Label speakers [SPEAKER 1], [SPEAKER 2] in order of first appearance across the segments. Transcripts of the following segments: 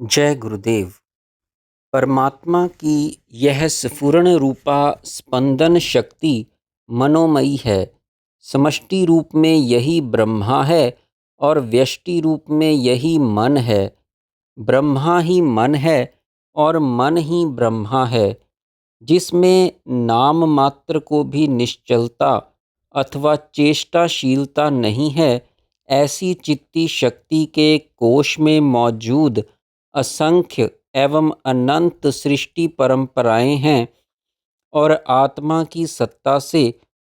[SPEAKER 1] जय गुरुदेव। परमात्मा की यह स्फुरण रूपा स्पंदन शक्ति मनोमयी है। समष्टि रूप में यही ब्रह्मा है और व्यष्टि रूप में यही मन है। ब्रह्मा ही मन है और मन ही ब्रह्मा है। जिसमें नाम मात्र को भी निश्चलता अथवा चेष्टाशीलता नहीं है, ऐसी चित्ती शक्ति के कोश में मौजूद असंख्य एवं अनंत सृष्टि परंपराएं हैं और आत्मा की सत्ता से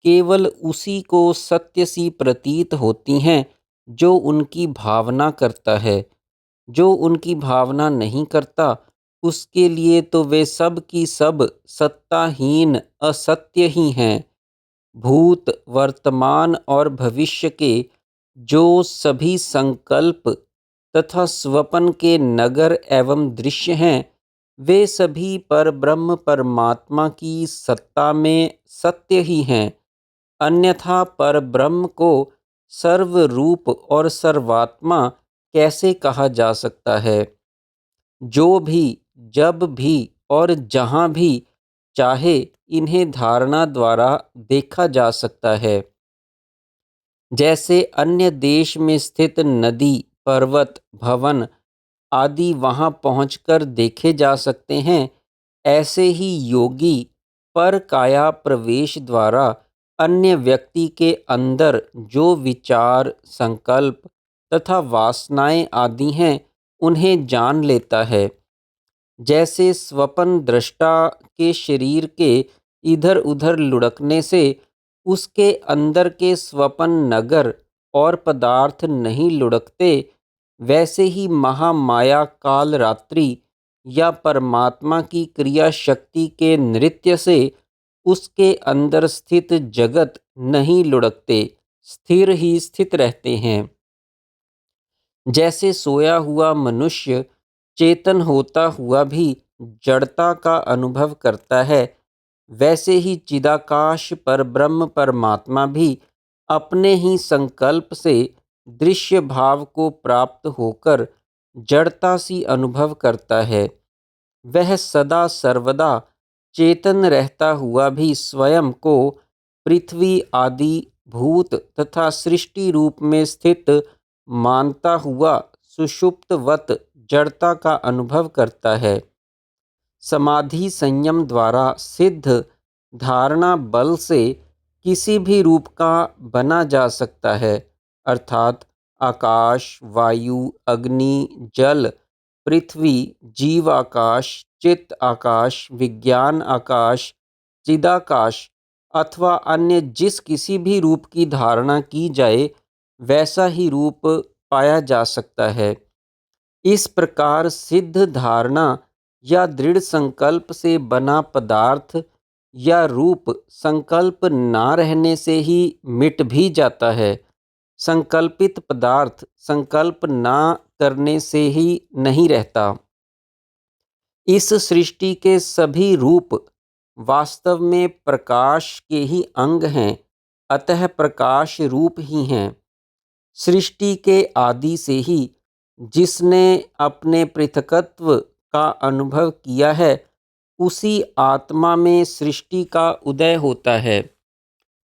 [SPEAKER 1] केवल उसी को सत्य सी प्रतीत होती हैं जो उनकी भावना करता है। जो उनकी भावना नहीं करता, उसके लिए तो वे सब की सब सत्ताहीन असत्य ही हैं। भूत वर्तमान और भविष्य के जो सभी संकल्प तथा स्वपन के नगर एवं दृश्य हैं, वे सभी पर ब्रह्म परमात्मा की सत्ता में सत्य ही हैं। अन्यथा पर ब्रह्म को सर्वरूप और सर्वात्मा कैसे कहा जा सकता है। जो भी, जब भी और जहाँ भी चाहे इन्हें धारणा द्वारा देखा जा सकता है। जैसे अन्य देश में स्थित नदी, पर्वत, भवन आदि वहाँ पहुँचकर देखे जा सकते हैं, ऐसे ही योगी पर काया प्रवेश द्वारा अन्य व्यक्ति के अंदर जो विचार, संकल्प तथा वासनाएं आदि हैं, उन्हें जान लेता है। जैसे स्वपन दृष्टा के शरीर के इधर उधर लुढ़कने से उसके अंदर के स्वपन नगर और पदार्थ नहीं लुढ़कते, वैसे ही महामाया काल रात्रि या परमात्मा की क्रिया शक्ति के नृत्य से उसके अंदर स्थित जगत नहीं लुढ़कते, स्थिर ही स्थित रहते हैं। जैसे सोया हुआ मनुष्य चेतन होता हुआ भी जड़ता का अनुभव करता है, वैसे ही चिदाकाश पर ब्रह्म परमात्मा भी अपने ही संकल्प से दृश्य भाव को प्राप्त होकर जड़ता सी अनुभव करता है। वह सदा सर्वदा चेतन रहता हुआ भी स्वयं को पृथ्वी आदि भूत तथा सृष्टि रूप में स्थित मानता हुआ सुषुप्तवत जड़ता का अनुभव करता है। समाधि संयम द्वारा सिद्ध धारणा बल से किसी भी रूप का बना जा सकता है, अर्थात आकाश, वायु, अग्नि, जल, पृथ्वी, जीव आकाश, चित्त आकाश, विज्ञान आकाश, चिदाकाश अथवा अन्य जिस किसी भी रूप की धारणा की जाए, वैसा ही रूप पाया जा सकता है। इस प्रकार सिद्ध धारणा या दृढ़ संकल्प से बना पदार्थ या रूप संकल्प ना रहने से ही मिट भी जाता है। संकल्पित पदार्थ संकल्प ना करने से ही नहीं रहता। इस सृष्टि के सभी रूप वास्तव में प्रकाश के ही अंग हैं, अतः प्रकाश रूप ही हैं। सृष्टि के आदि से ही जिसने अपने पृथकत्व का अनुभव किया है, उसी आत्मा में सृष्टि का उदय होता है।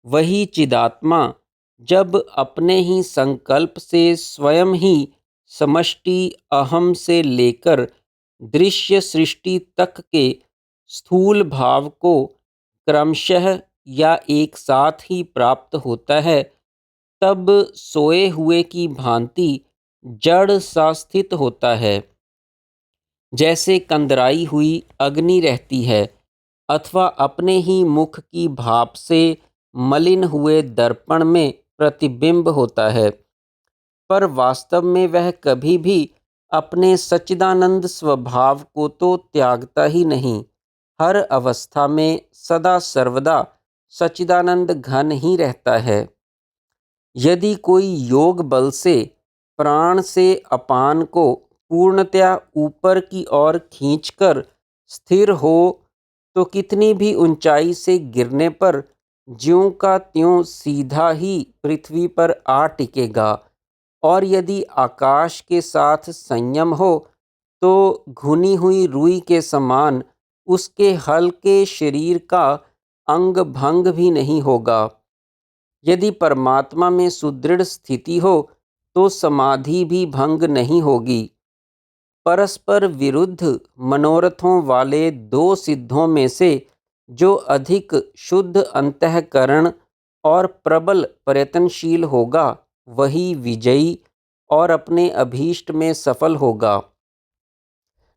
[SPEAKER 1] वही चिदात्मा जब अपने ही संकल्प से स्वयं ही समष्टि अहम से लेकर दृश्य सृष्टि तक के स्थूल भाव को क्रमशः या एक साथ ही प्राप्त होता है, तब सोए हुए की भांति जड़ सा स्थित होता है। जैसे कंदराई हुई अग्नि रहती है अथवा अपने ही मुख की भाप से मलिन हुए दर्पण में प्रतिबिंब होता है, पर वास्तव में वह कभी भी अपने सच्चिदानंद स्वभाव को तो त्यागता ही नहीं। हर अवस्था में सदा सर्वदा सच्चिदानंद घन ही रहता है। यदि कोई योग बल से प्राण से अपान को पूर्णतया ऊपर की ओर खींचकर स्थिर हो, तो कितनी भी ऊंचाई से गिरने पर ज्यों का त्यों सीधा ही पृथ्वी पर आ टिकेगा। और यदि आकाश के साथ संयम हो, तो घुनी हुई रुई के समान उसके हल्के शरीर का अंग भंग भी नहीं होगा। यदि परमात्मा में सुदृढ़ स्थिति हो तो समाधि भी भंग नहीं होगी। परस्पर विरुद्ध मनोरथों वाले दो सिद्धों में से जो अधिक शुद्ध अंतःकरण और प्रबल प्रयत्नशील होगा वही विजयी और अपने अभीष्ट में सफल होगा।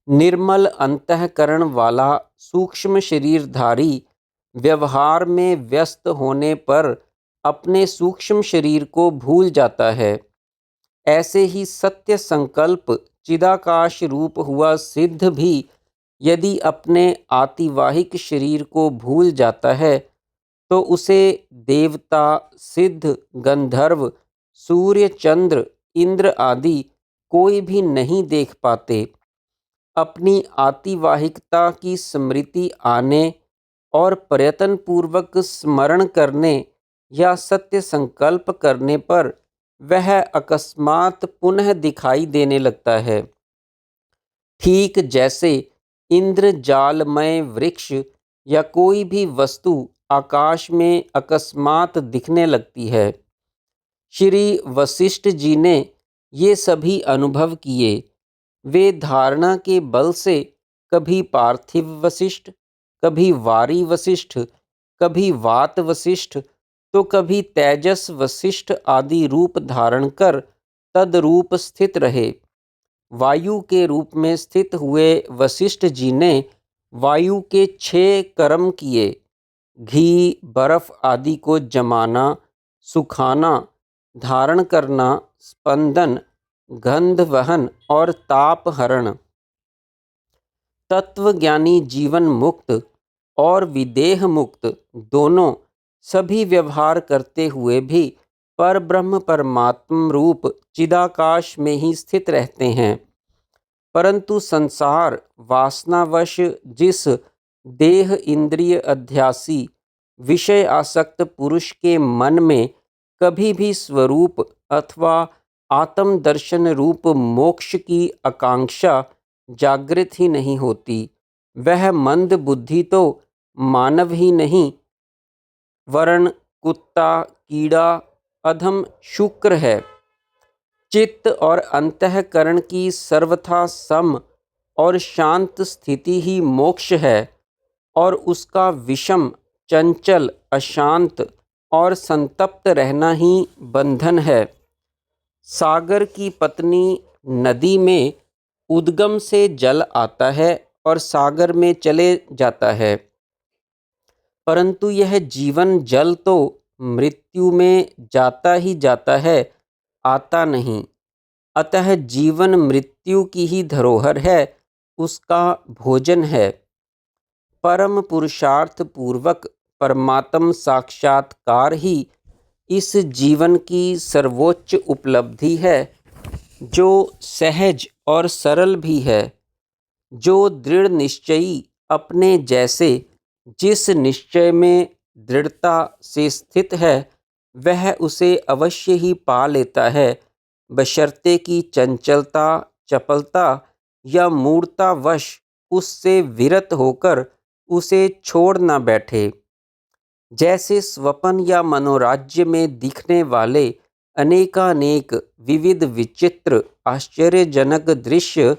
[SPEAKER 1] निर्मल अंतःकरण वाला सूक्ष्म शरीरधारी व्यवहार में व्यस्त होने पर अपने सूक्ष्म शरीर को भूल जाता है। ऐसे ही सत्य संकल्प चिदाकाश रूप हुआ सिद्ध भी यदि अपने आतिवाहिक शरीर को भूल जाता है तो उसे देवता, सिद्ध, गंधर्व, सूर्य, चंद्र, इंद्र आदि कोई भी नहीं देख पाते। अपनी आतिवाहिकता की स्मृति आने और प्रयत्न पूर्वक स्मरण करने या सत्य संकल्प करने पर वह अकस्मात पुनः दिखाई देने लगता है। ठीक जैसे इंद्रजालमय वृक्ष या कोई भी वस्तु आकाश में अकस्मात दिखने लगती है। श्री वशिष्ठ जी ने ये सभी अनुभव किए। वे धारणा के बल से कभी पार्थिव वशिष्ठ, कभी वारी वशिष्ठ, कभी वात वशिष्ठ, तो कभी तेजस वशिष्ठ आदि रूप धारण कर तदरूप स्थित रहे। वायु के रूप में स्थित हुए वशिष्ठ जी ने वायु के 6 कर्म किए। घी, बर्फ आदि को जमाना, सुखाना, धारण करना, स्पंदन, गंध वहन और ताप हरण। तत्वज्ञानी जीवन मुक्त और विदेह मुक्त दोनों सभी व्यवहार करते हुए भी परब्रह्म परमात्म रूप चिदाकाश में ही स्थित रहते हैं। परंतु संसार वासनावश जिस देह इंद्रिय अध्यासी विषय आसक्त पुरुष के मन में कभी भी स्वरूप अथवा आत्म दर्शन रूप मोक्ष की आकांक्षा जागृत ही नहीं होती, वह मंद बुद्धि तो मानव ही नहीं वरण कुत्ता, कीड़ा, अधम शुक्र है। चित्त और अंतःकरण की सर्वथा सम और शांत स्थिति ही मोक्ष है और उसका विषम, चंचल, अशांत और संतप्त रहना ही बंधन है। सागर की पत्नी नदी में उद्गम से जल आता है और सागर में चले जाता है, परंतु यह जीवन जल तो मृत्यु में जाता ही जाता है, आता नहीं। अतः जीवन मृत्यु की ही धरोहर है, उसका भोजन है। परम पुरुषार्थ पूर्वक परमात्म साक्षात्कार ही इस जीवन की सर्वोच्च उपलब्धि है, जो सहज और सरल भी है। जो दृढ़ निश्चयी अपने जैसे जिस निश्चय में दृढ़ता से स्थित है वह उसे अवश्य ही पा लेता है, बशर्ते कि चंचलता, चपलता या मूर्तावश उससे विरत होकर उसे छोड़ न बैठे। जैसे स्वप्न या मनोराज्य में दिखने वाले अनेकानेक विविध विचित्र आश्चर्यजनक दृश्य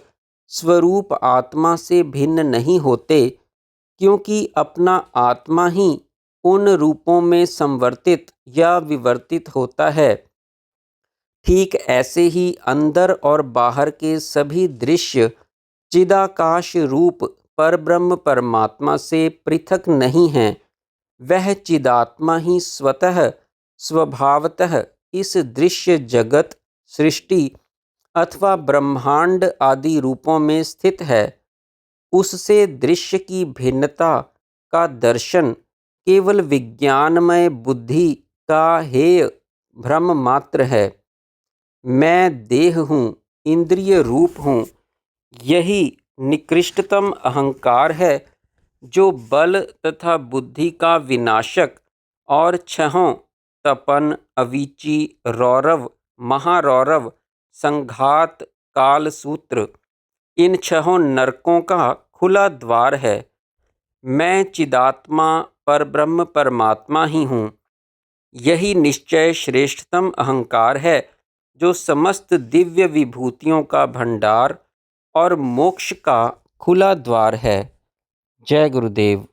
[SPEAKER 1] स्वरूप आत्मा से भिन्न नहीं होते, क्योंकि अपना आत्मा ही उन रूपों में संवर्तित या विवर्तित होता है। ठीक ऐसे ही अंदर और बाहर के सभी दृश्य चिदाकाश रूप परब्रह्म परमात्मा से पृथक नहीं हैं। वह चिदात्मा ही स्वतः स्वभावतः इस दृश्य जगत, सृष्टि अथवा ब्रह्मांड आदि रूपों में स्थित है। उससे दृश्य की भिन्नता का दर्शन केवल विज्ञानमय बुद्धि का हेय भ्रम मात्र है। मैं देह हूँ, इंद्रिय रूप हूँ, यही निकृष्टतम अहंकार है जो बल तथा बुद्धि का विनाशक और छहों तपन, अवीची, रौरव, महारौरव, संघात, कालसूत्र इन छहों नरकों का खुला द्वार है। मैं चिदात्मा परब्रह्म परमात्मा ही हूँ। यही निश्चय श्रेष्ठतम अहंकार है जो समस्त दिव्य विभूतियों का भंडार और मोक्ष का खुला द्वार है। जय गुरुदेव।